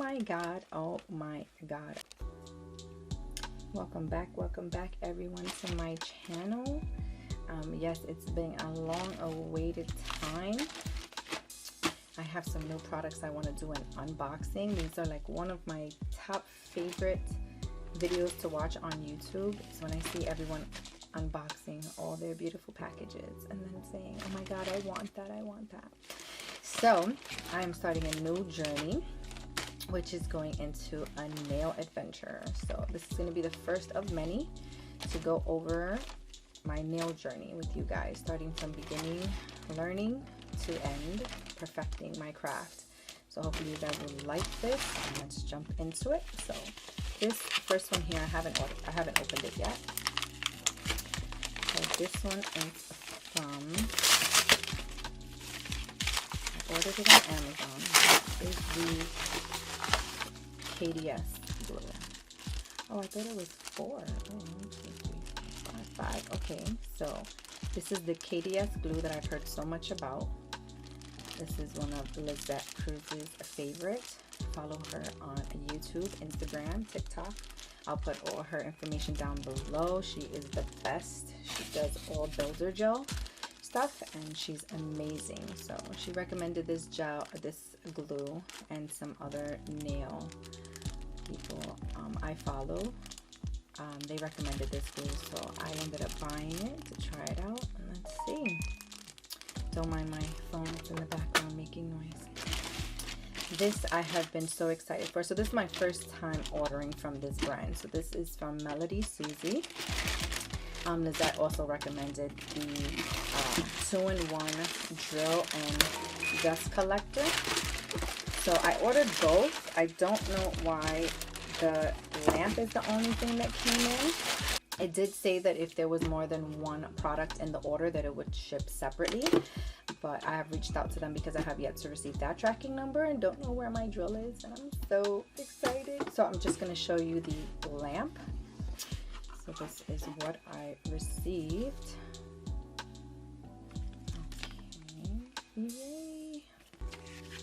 my god, oh my god. Welcome back everyone to my channel. Yes, it's been a long awaited time. I have some new products I want to do an unboxing. These are like one of my top favorite videos to watch on YouTube. So when I see everyone unboxing all their beautiful packages and then saying, oh my god, I want that, I want that. So I am starting a new journey, which is going into a nail adventure. So this is going to be the first of many to go over my nail journey with you guys, starting from beginning learning to end perfecting my craft. So hopefully you guys will like this, and let's jump into it. So this first one here, I haven't opened it yet. So this one is from, I ordered it on Amazon. This is the KDS glue. Oh, I thought it was 4. Oh, 1, 2, 3, 4, 5. Okay, so this is the KDS glue that I've heard so much about. This is one of Lissette Cruz's favorite. Follow her on YouTube, Instagram, TikTok. I'll put all her information down below. She is the best. She does all builder gel stuff and she's amazing. So she recommended this gel, this glue, and some other nail people I follow. They recommended this glue, so I ended up buying it to try it out, and let's see. Don't mind my phone, it's in the background making noise. This I have been so excited for. So this is my first time ordering from this brand. So this is from Susie. Lissette also recommended the 2-in-1 drill and dust collector. So I ordered both. I don't know why the lamp is the only thing that came in. It did say that if there was more than one product in the order that it would ship separately, but I have reached out to them because I have yet to receive that tracking number and don't know where my drill is, and I'm so excited. So I'm just going to show you the lamp. So this is what I received. Okay, yay.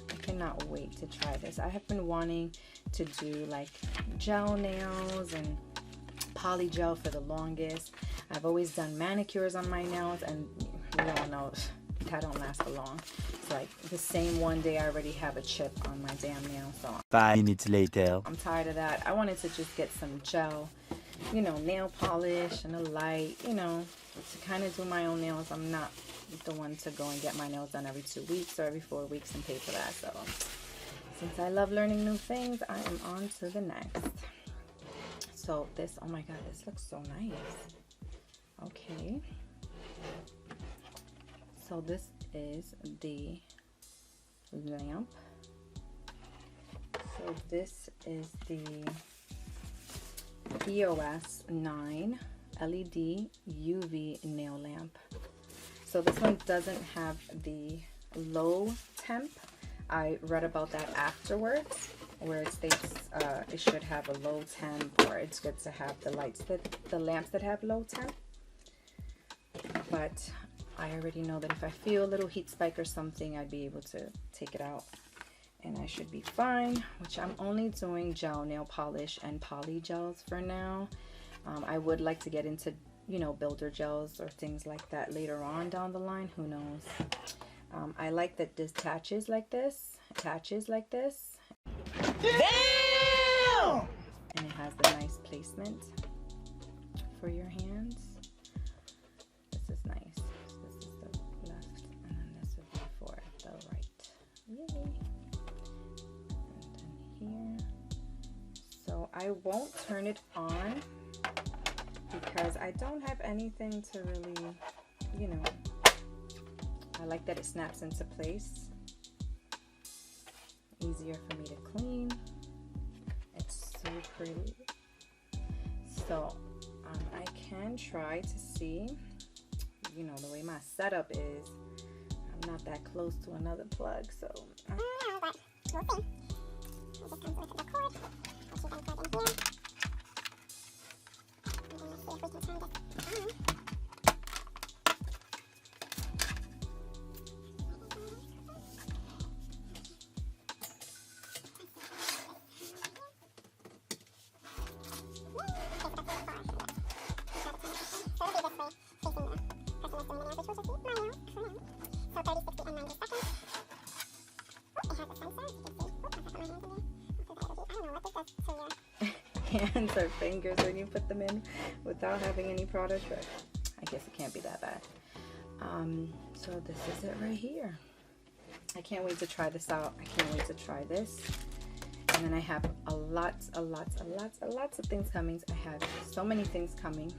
I cannot wait to try this. I have been wanting to do like gel nails and poly gel for the longest. I've always done manicures on my nails, and we all know that don't last for long. It's like the same one day I already have a chip on my damn nail. So 5 minutes later. I'm tired of that. I wanted to just get some gel, you know, nail polish and a light, you know, to kind of do my own nails. I'm not the one to go and get my nails done every 2 weeks or every 4 weeks and pay for that. So since I love learning new things, I am on to the next. So this, oh my god, this looks so nice. Okay. So this is the lamp. So this is the EOS 9 LED UV nail lamp. So this one doesn't have the low temp. I read about that afterwards, where it states it should have a low temp, or it's good to have the lamps that have low temp. But I already know that if I feel a little heat spike or something, I'd be able to take it out and I should be fine, which I'm only doing gel nail polish and poly gels for now. I would like to get into, you know, builder gels or things like that later on down the line, who knows. I like that this attaches like this. Damn! And it has the nice placement for your hands. This is nice. This is the left, and then this would be for the right. Yay! And then here. So I won't turn it on because I don't have anything to really, you know. I like that it snaps into place. Easier for me to clean. It's so pretty. So I can try to see, you know, the way my setup is, I'm not that close to another plug, so but we'll see. It just comes with the cord, which you can plug in here. And then let's see if we can turn this on. hands or fingers when you put them in without having any product, but I guess it can't be that bad. So this is it right here. I can't wait to try this out. I can't wait to try this. And then I have lots of things coming. I have so many things coming.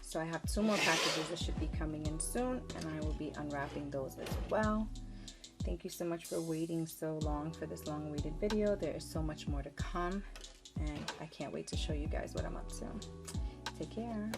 So I have 2 more packages that should be coming in soon, and I will be unwrapping those as well. Thank you so much for waiting so long for this long-awaited video. There is so much more to come, and I can't wait to show you guys what I'm up to. Take care.